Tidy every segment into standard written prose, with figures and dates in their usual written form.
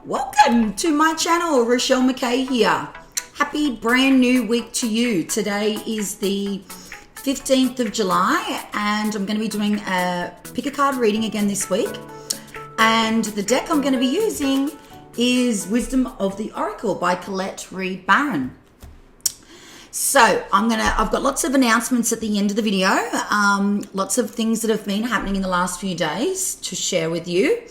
Welcome to my channel, Rechelle Mackay here. Happy brand new week to you. Today is the 15th of July and I'm going to be doing a pick a card reading again this week. And the deck I'm going to be using is Wisdom of the Oracle by Colette Baron-Reid. So I've got lots of announcements at the end of the video, lots of things that have been happening in the last few days to share with you.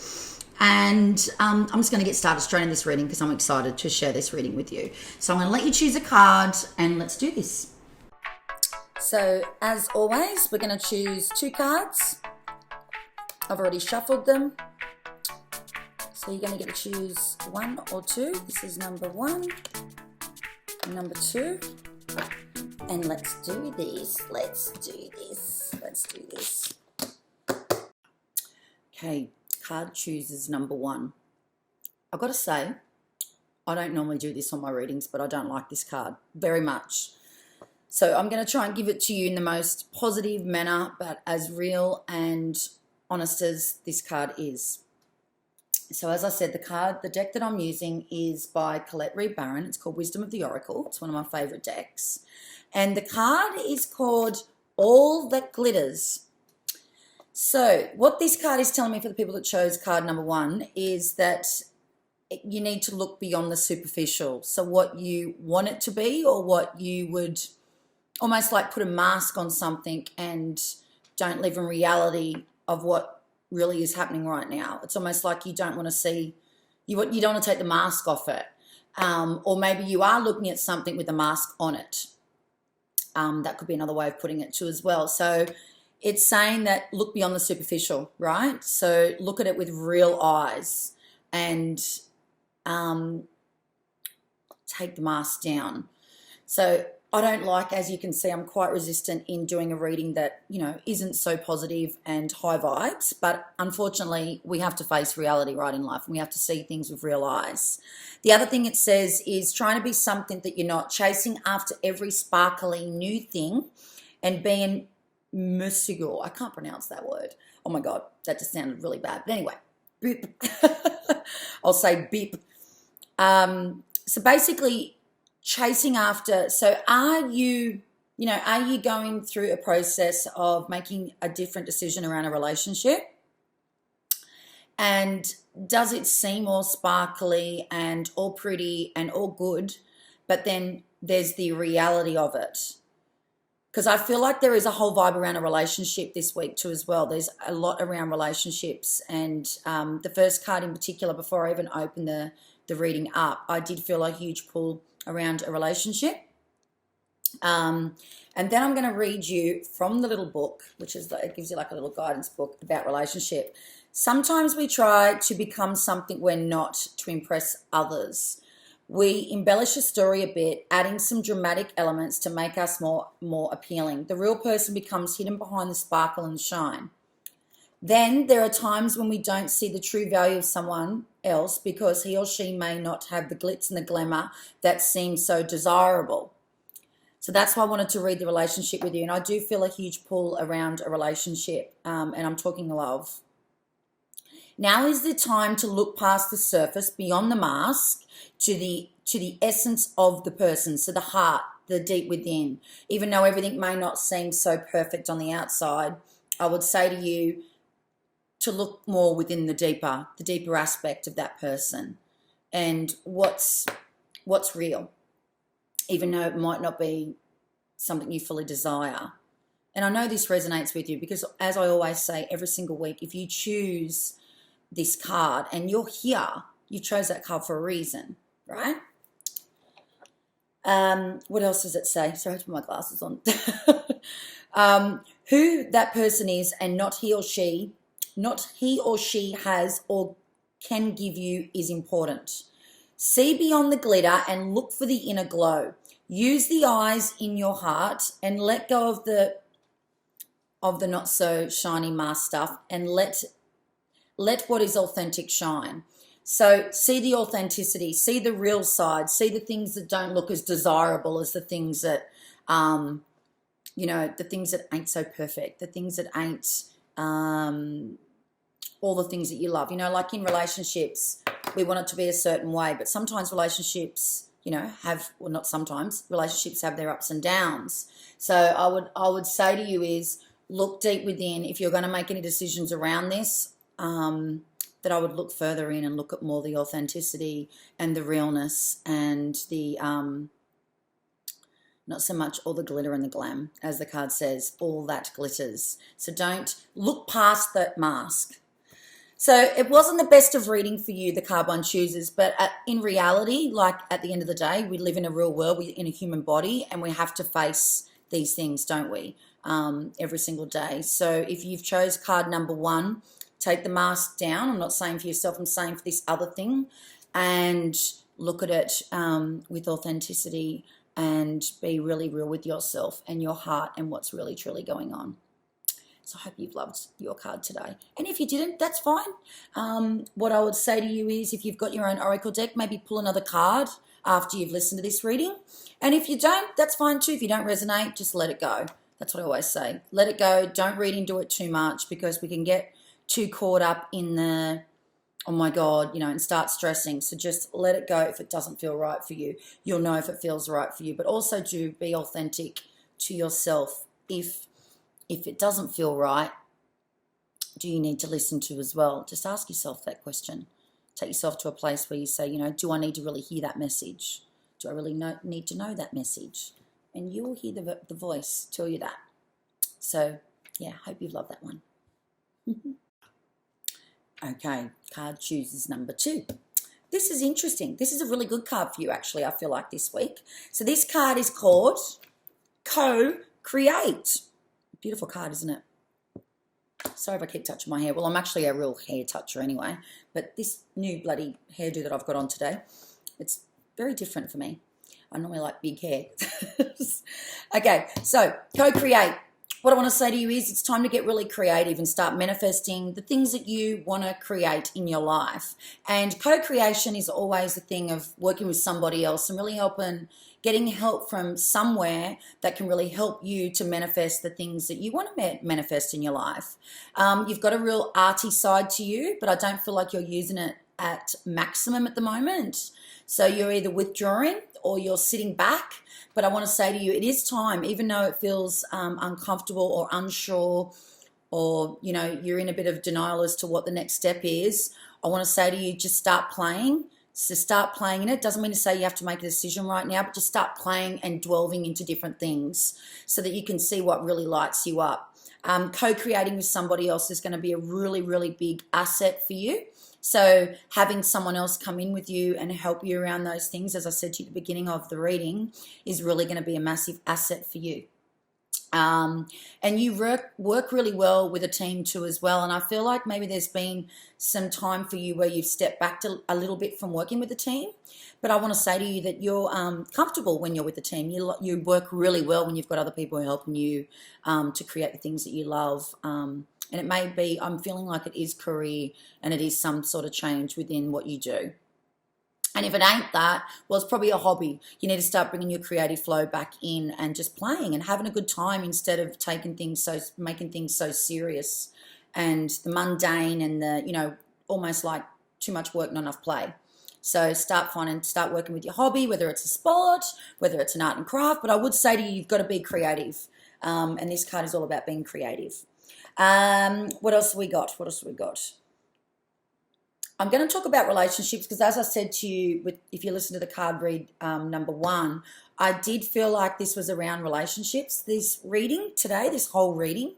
And I'm just going to get started straight in this reading because I'm excited to share this reading with you. So I'm going to let you choose a card and let's do this. So as always, we're going to choose two cards. I've already shuffled them. So you're going to get to choose one or two. This is number one and number two. And let's do this. Okay, card chooses number one. I've got to say, I don't normally do this on my readings, but I don't like this card very much. So I'm going to try and give it to you in the most positive manner, but as real and honest as this card is. So as I said, the deck that I'm using is by Colette Baron-Reid. It's called Wisdom of the Oracle. It's one of my favorite decks. And the card is called All That Glitters. So what this card is telling me for the people that chose card number one is that you need to look beyond the superficial. So what you want it to be, or what you would almost like put a mask on something and don't live in reality of what really is happening right now. It's almost like you don't want to see, you don't want to take the mask off it. Or maybe you are looking at something with a mask on it. That could be another way of putting it too as well. So it's saying that look beyond the superficial, right? So look at it with real eyes and take the mask down. So I don't like, as you can see, I'm quite resistant in doing a reading that, isn't so positive and high vibes. But unfortunately, we have to face reality right in life and we have to see things with real eyes. The other thing it says is trying to be something that you're not, chasing after every sparkly new thing and being monsieur. I can't pronounce that word. Oh my God, that just sounded really bad. But anyway, beep. I'll say beep. So basically, chasing after, so are you going through a process of making a different decision around a relationship? And does it seem all sparkly and all pretty and all good, but then there's the reality of it? Because I feel like there is a whole vibe around a relationship this week too as well. There's a lot around relationships, and the first card in particular, before I even open the reading up, I did feel a huge pull around a relationship. And then I'm going to read you from the little book, which is it gives you like a little guidance book about relationship. Sometimes we try to become something we're not to impress others. We embellish a story a bit, adding some dramatic elements to make us more appealing. The real person becomes hidden behind the sparkle and shine. Then there are times when we don't see the true value of someone else because he or she may not have the glitz and the glamour that seems so desirable. So that's why I wanted to read the relationship with you. And I do feel a huge pull around a relationship, and I'm talking love. Now is the time to look past the surface, beyond the mask, to the essence of the person, so the heart, the deep within. Even though everything may not seem so perfect on the outside, I would say to you to look more within the deeper aspect of that person and what's real, even though it might not be something you fully desire. And I know this resonates with you because, as I always say every single week, if you choose this card and you're here, you chose that card for a reason, right? What else does it say? Sorry, I have to put my glasses on. Who that person is and not he or she has or can give you is important. See beyond the glitter and look for the inner glow. Use the eyes in your heart and let go of the not so shiny mask stuff and let what is authentic shine. So see the authenticity, see the real side, see the things that don't look as desirable as the things that, the things that ain't so perfect, the things that ain't all the things that you love. Like in relationships, we want it to be a certain way. But sometimes relationships, you know, well, not sometimes, relationships have their ups and downs. So I would say to you is look deep within. If you're going to make any decisions around this, that I would look further in and look at more the authenticity and the realness and the not so much all the glitter and the glam, as the card says, all that glitters. So don't look past that mask. So it wasn't the best of reading for you, the card one chooses, but in reality, like at the end of the day, we live in a real world, we're in a human body, and we have to face these things, don't we, every single day. So if you've chose card number 1, take the mask down. I'm not saying for yourself, I'm saying for this other thing, and look at it with authenticity and be really real with yourself and your heart and what's really truly going on. So I hope you've loved your card today. And if you didn't, that's fine. What I would say to you is if you've got your own Oracle deck, maybe pull another card after you've listened to this reading. And if you don't, that's fine too. If you don't resonate, just let it go. That's what I always say. Let it go. Don't read into it too much because we can get too caught up in the, oh my God, you know, and start stressing. So just let it go if it doesn't feel right for you. You'll know if it feels right for you. But also do be authentic to yourself. If it doesn't feel right, do you need to listen to as well? Just ask yourself that question. Take yourself to a place where you say, you know, do I need to really hear that message? Do I really need to know that message? And you will hear the voice tell you that. So, yeah, hope you've loved that one. Okay, card chooses number 2. This is interesting. This is a really good card for you, actually, I feel like, this week. So this card is called Co-Create. Beautiful card, isn't it? Sorry if I keep touching my hair. Well, I'm actually a real hair toucher anyway, but this new bloody hairdo that I've got on today, it's very different for me. I normally like big hair. Okay, so co-create. What I want to say to you is it's time to get really creative and start manifesting the things that you want to create in your life. And co-creation is always the thing of working with somebody else and really getting help from somewhere that can really help you to manifest the things that you want to manifest in your life. You've got a real arty side to you, but I don't feel like you're using it at maximum at the moment. So you're either withdrawing or you're sitting back. But I want to say to you, it is time, even though it feels uncomfortable or unsure, or, you know, you're in a bit of denial as to what the next step is. I want to say to you, just start playing. So start playing in it. Doesn't mean to say you have to make a decision right now, but just start playing and delving into different things so that you can see what really lights you up. Co-creating with somebody else is going to be a really, really big asset for you. So having someone else come in with you and help you around those things, as I said to you at the beginning of the reading, is really going to be a massive asset for you. And you work really well with a team too as well. And I feel like maybe there's been some time for you where you've stepped back a little bit from working with the team. But I want to say to you that you're comfortable when you're with the team. You work really well when you've got other people helping you to create the things that you love. And it may be, I'm feeling like it is career and it is some sort of change within what you do. And if it ain't that, well, it's probably a hobby. You need to start bringing your creative flow back in and just playing and having a good time instead of making things so serious and the mundane and the, you know, almost like too much work, not enough play. So start working with your hobby, whether it's a sport, whether it's an art and craft. But I would say to you, you've got to be creative. And this card is all about being creative. What else have we got? I'm going to talk about relationships because, as I said to you, if you listen to the card read number 1, I did feel like this was around relationships, this reading today, this whole reading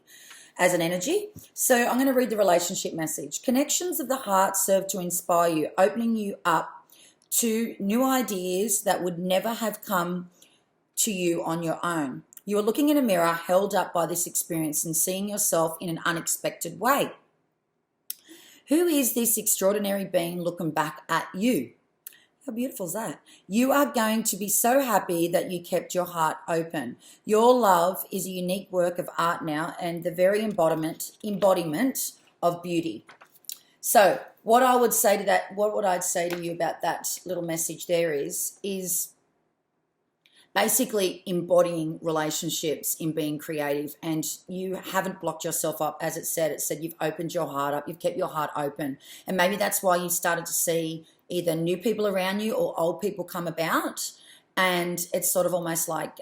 as an energy. So I'm going to read the relationship message. Connections of the heart serve to inspire you, opening you up to new ideas that would never have come to you on your own. You are looking in a mirror held up by this experience and seeing yourself in an unexpected way. Who is this extraordinary being looking back at you? How beautiful is that? You are going to be so happy that you kept your heart open. Your love is a unique work of art now and the very embodiment of beauty. So what would I say to you about that little message there is basically embodying relationships in being creative, and you haven't blocked yourself up. As it said you've opened your heart up, you've kept your heart open, and maybe that's why you started to see either new people around you or old people come about, and it's sort of almost like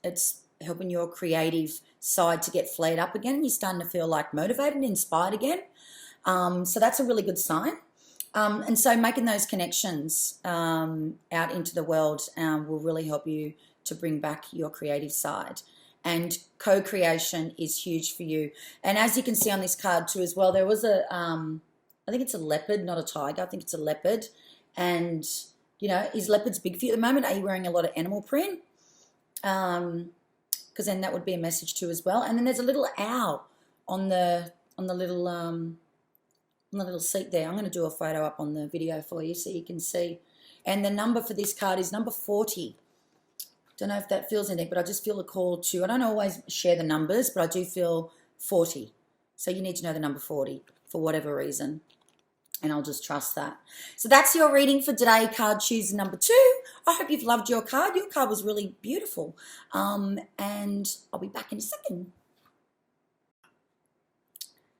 it's helping your creative side to get flared up again. You're starting to feel like motivated and inspired again. So that's a really good sign. And so making those connections out into the world will really help you to bring back your creative side. And co-creation is huge for you. And as you can see on this card too as well, there was I think it's a leopard, not a tiger. I think it's a leopard. And, you know, is leopards big for you at the moment? Are you wearing a lot of animal print? Because then that would be a message too as well. And then there's a little owl on the little seat there. I'm going to do a photo up on the video for you so you can see. And the number for this card is number 40. Don't know if that feels anything, but I just feel a call to, I don't always share the numbers, but I do feel 40. So you need to know the number 40 for whatever reason. And I'll just trust that. So that's your reading for today, card chooser number 2. I hope you've loved your card. Your card was really beautiful. And I'll be back in a second.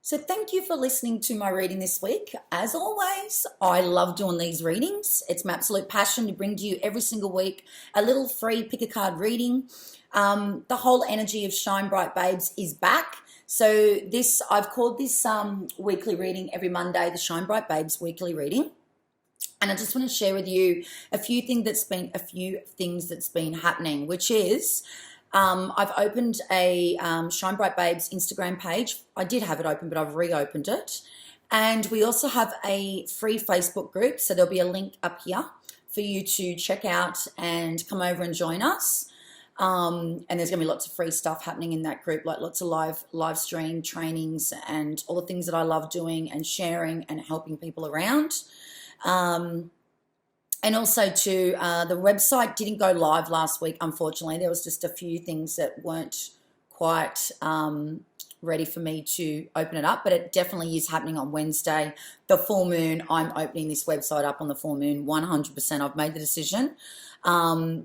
So thank you for listening to my reading this week. As always, I love doing these readings. It's my absolute passion to bring to you every single week a little free pick a card reading. The whole energy of Shine Bright Babes is back. So I've called this weekly reading every Monday, the Shine Bright Babes weekly reading. And I just want to share with you a few things that's been happening, which is I've opened a Shine Bright Babes Instagram page. I did have it open, but I've reopened it. And we also have a free Facebook group. So there'll be a link up here for you to check out and come over and join us. And there's going to be lots of free stuff happening in that group, like lots of live stream trainings and all the things that I love doing and sharing and helping people around. And also too, the website didn't go live last week, unfortunately. There was just a few things that weren't quite ready for me to open it up, but it definitely is happening on Wednesday. The full moon, I'm opening this website up on the full moon, 100%. I've made the decision. I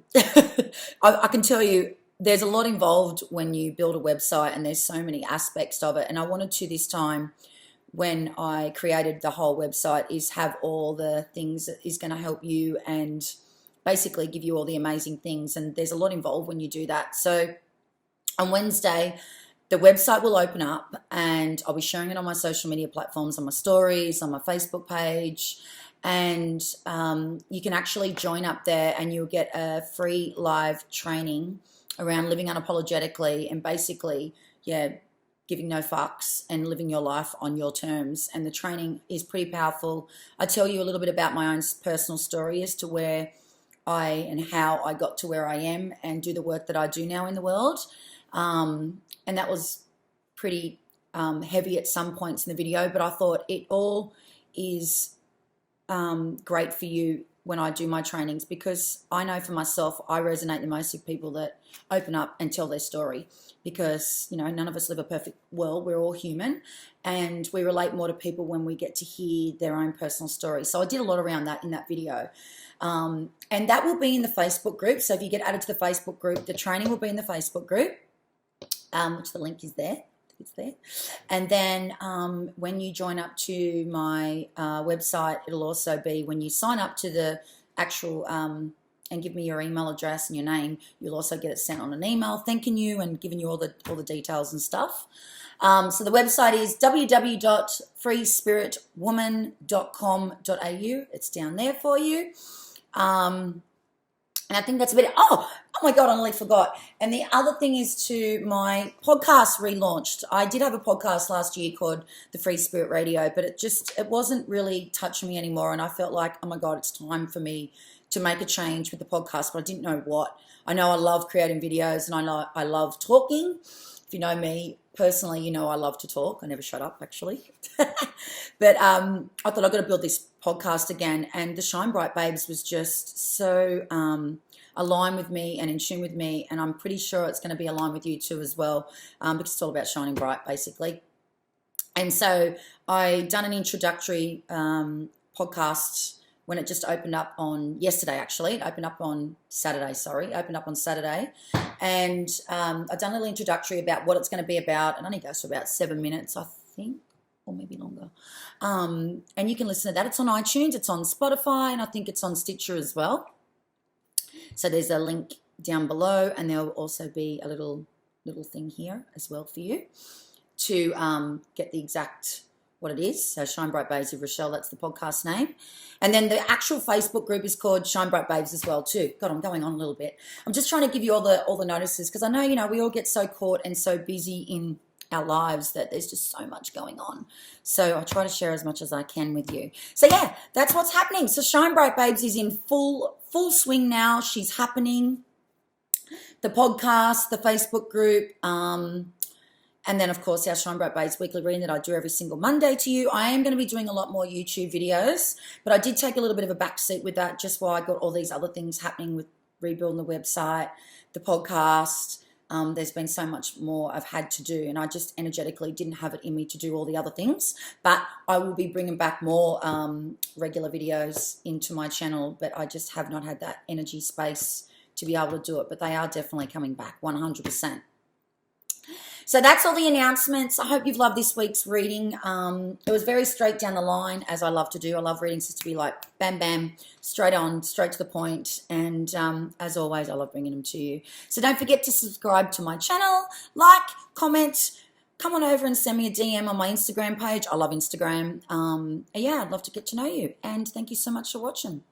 can tell you there's a lot involved when you build a website, and there's so many aspects of it. And I wanted to this time, when I created the whole website, is have all the things that is going to help you and basically give you all the amazing things. And there's a lot involved when you do that. So on Wednesday, the website will open up, and I'll be sharing it on my social media platforms, on my stories, on my Facebook page. And you can actually join up there, and you'll get a free live training around living unapologetically and basically, giving no fucks and living your life on your terms. And the training is pretty powerful. I tell you a little bit about my own personal story as to where and how I got to where I am and do the work that I do now in the world. And that was pretty heavy at some points in the video, but I thought it all is great for you when I do my trainings, because I know for myself I resonate the most with people that open up and tell their story, because none of us live a perfect world. We're all human, and we relate more to people when we get to hear their own personal story. So I did a lot around that in that video, and that will be in the Facebook group. So if you get added to the Facebook group, the training will be in the Facebook group, which the link is there. It's there. And then when you join up to my website, it'll also be when you sign up to the actual and give me your email address and your name, you'll also get it sent on an email thanking you and giving you all the details and stuff. So the website is www.freespiritwoman.com.au. It's down there for you. And I think that's a bit, oh my God, I nearly forgot. And the other thing is my podcast relaunched. I did have a podcast last year called The Free Spirit Radio, but it wasn't really touching me anymore. And I felt like, oh my God, it's time for me to make a change with the podcast, but I didn't know what. I know I love creating videos, and I love talking. If you know me personally, I love to talk. I never shut up, actually. But I thought I've got to build this podcast again, and the Shine Bright Babes was just so aligned with me and in tune with me, and I'm pretty sure it's going to be aligned with you too as well, because it's all about shining bright, basically. And so I done an introductory podcast when it just opened up on yesterday, actually. It opened up on Saturday, And I've done a little introductory about what it's going to be about. It only goes for about 7 minutes, I think, or maybe longer. And you can listen to that. It's on iTunes, it's on Spotify, and I think it's on Stitcher as well. So there's a link down below, and there will also be a little thing here as well for you to get the exact what it is. So Shine Bright Babes with Rechelle, that's the podcast name. And then the actual Facebook group is called Shine Bright Babes as well too. God, I'm going on a little bit. I'm just trying to give you all the notices because I know, we all get so caught and so busy in our lives that there's just so much going on. So I try to share as much as I can with you. So yeah, that's what's happening. So Shine Bright Babes is in full swing now. She's happening. The podcast, the Facebook group, and then, of course, our Shine Bright Babes weekly reading that I do every single Monday to you. I am going to be doing a lot more YouTube videos, but I did take a little bit of a backseat with that just while I got all these other things happening with rebuilding the website, the podcast. There's been so much more I've had to do, and I just energetically didn't have it in me to do all the other things. But I will be bringing back more regular videos into my channel, but I just have not had that energy space to be able to do it. But they are definitely coming back, 100%. So that's all the announcements. I hope you've loved this week's reading. It was very straight down the line, as I love to do. I love readings just to be like bam, bam, straight on, straight to the point. And as always, I love bringing them to you. So don't forget to subscribe to my channel, like, comment, come on over and send me a DM on my Instagram page. I love Instagram. Yeah, I'd love to get to know you. And thank you so much for watching.